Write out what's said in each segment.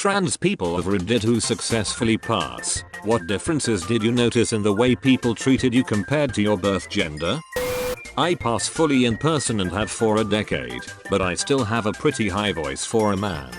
Trans people of Reddit who successfully pass. What differences did you notice in the way people treated you compared to your birth gender? I pass fully in person and have for a decade, but I still have a pretty high voice for a man.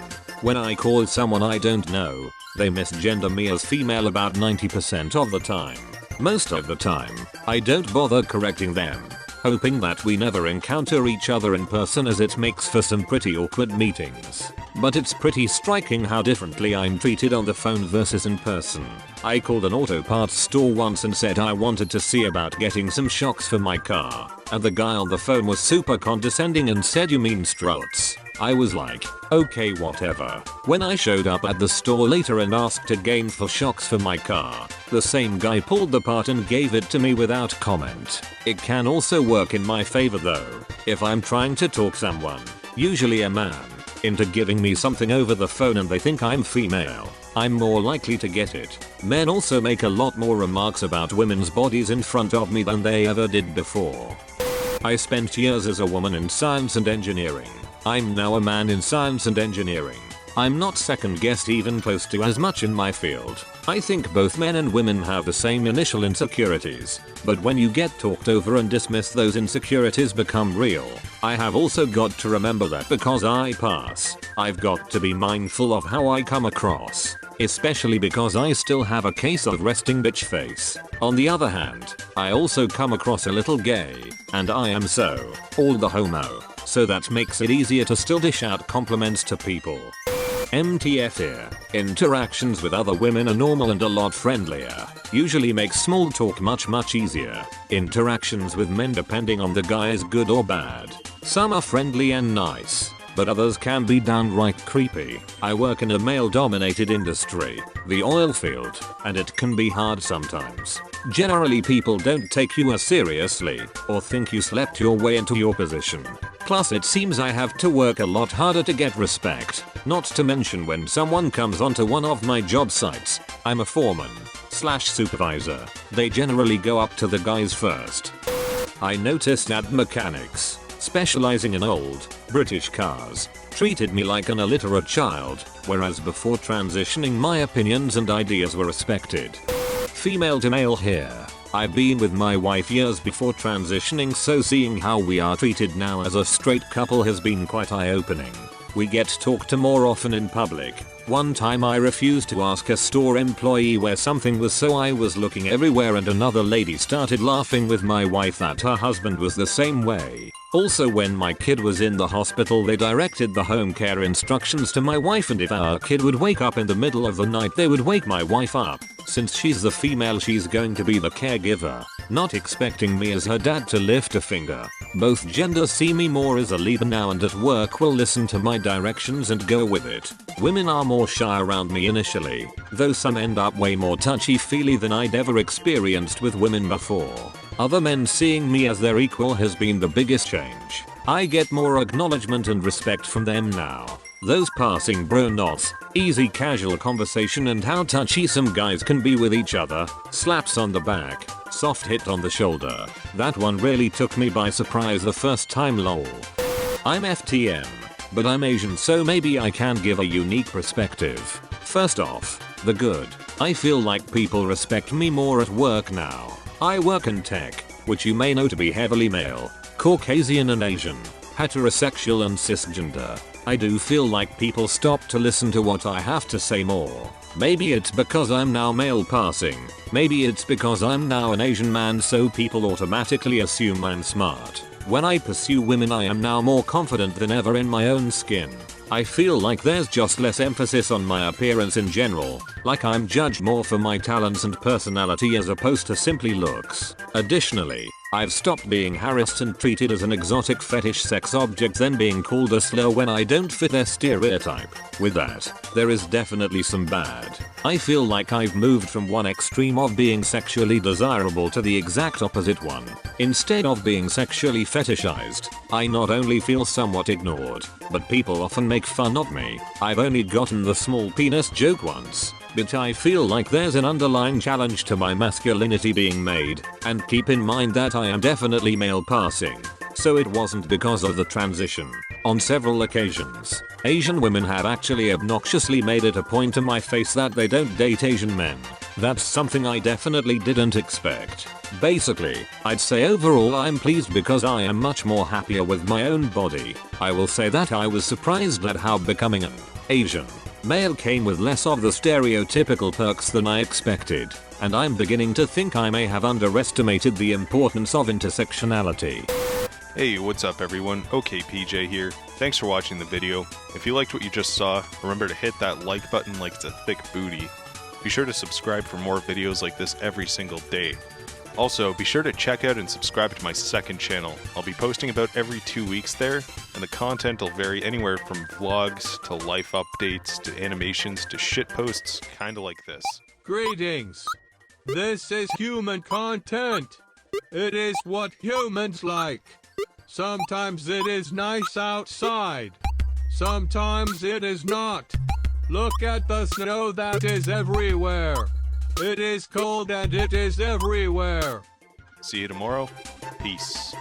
When I call someone I don't know, they misgender me as female about 90% of the time. Most of the time, I don't bother correcting them, hoping that we never encounter each other in person as it makes for some pretty awkward meetings. But it's pretty striking how differently I'm treated on the phone versus in person. I called an auto parts store once and said I wanted to see about getting some shocks for my car, and the guy on the phone was super condescending and said, "You mean struts?" I was like, okay, whatever. When I showed up at the store later and asked again for shocks for my car, the same guy pulled the part and gave it to me without comment. It can also work in my favor though. If I'm trying to talk someone, usually a man, into giving me something over the phone and they think I'm female, I'm more likely to get it. Men also make a lot more remarks about women's bodies in front of me than they ever did before. I spent years as a woman in science and engineering. I'm now a man in science and engineering. I'm not second guessed even close to as much in my field. I think both men and women have the same initial insecurities, but when you get talked over and dismissed, those insecurities become real. I have also got to remember that because I pass, I've got to be mindful of how I come across, especially because I still have a case of resting bitch face. On the other hand, I also come across a little gay, and I am so, all the homo, so that makes it easier to still dish out compliments to people. MTF here. Interactions with other women are normal and a lot friendlier. Usually makes small talk much easier. Interactions with men, depending on the guy, is good or bad. Some are friendly and nice, but others can be downright creepy. I work in a male-dominated industry, the oil field, and it can be hard sometimes. Generally people don't take you as seriously, or think you slept your way into your position. Plus it seems I have to work a lot harder to get respect, not to mention when someone comes onto one of my job sites, I'm a foreman/supervisor, they generally go up to the guys first. I noticed that mechanics, specializing in old, British cars, treated me like an illiterate child, whereas before transitioning my opinions and ideas were respected. Female to male here. I've been with my wife years before transitioning, so seeing how we are treated now as a straight couple has been quite eye-opening. We get talked to more often in public. One time I refused to ask a store employee where something was, so I was looking everywhere and another lady started laughing with my wife that her husband was the same way. Also when my kid was in the hospital, they directed the home care instructions to my wife, and if our kid would wake up in the middle of the night they would wake my wife up. Since she's the female, she's going to be the caregiver, not expecting me as her dad to lift a finger. Both genders see me more as a leader now, and at work will listen to my directions and go with it. Women are more shy around me initially, though some end up way more touchy-feely than I'd ever experienced with women before. Other men seeing me as their equal has been the biggest change. I get more acknowledgement and respect from them now. Those passing bro nods, easy casual conversation, and how touchy some guys can be with each other, slaps on the back, soft hit on the shoulder. That one really took me by surprise the first time, lol. I'm FTM, but I'm Asian, so maybe I can give a unique perspective. First off, the good. I feel like people respect me more at work now. I work in tech, which you may know to be heavily male, Caucasian and Asian, heterosexual and cisgender. I do feel like people stop to listen to what I have to say more. Maybe it's because I'm now male passing. Maybe it's because I'm now an Asian man, so people automatically assume I'm smart. When I pursue women, I am now more confident than ever in my own skin. I feel like there's just less emphasis on my appearance in general, like I'm judged more for my talents and personality as opposed to simply looks. Additionally, I've stopped being harassed and treated as an exotic fetish sex object, then being called a slur when I don't fit their stereotype. With that, there is definitely some bad. I feel like I've moved from one extreme of being sexually desirable to the exact opposite one. Instead of being sexually fetishized, I not only feel somewhat ignored, but people often make fun of me. I've only gotten the small penis joke once, but I feel like there's an underlying challenge to my masculinity being made, and keep in mind that I am definitely male passing, so it wasn't because of the transition. On several occasions, Asian women have actually obnoxiously made it a point to my face that they don't date Asian men. That's something I definitely didn't expect. Basically, I'd say overall I'm pleased because I am much more happier with my own body. I will say that I was surprised at how becoming an Asian male came with less of the stereotypical perks than I expected, and I'm beginning to think I may have underestimated the importance of intersectionality. Hey, what's up everyone? okpj here. Thanks for watching the video. If you liked what you just saw, remember to hit that like button like it's a thick booty. Be sure to subscribe for more videos like this every single day. Also, be sure to check out and subscribe to my second channel. I'll be posting about every 2 weeks there, and the content will vary anywhere from vlogs to life updates to animations to shitposts, kinda like this. Greetings. This is human content. It is what humans like. Sometimes it is nice outside. Sometimes it is not. Look at the snow that is everywhere. It is cold and it is everywhere. See you tomorrow. Peace.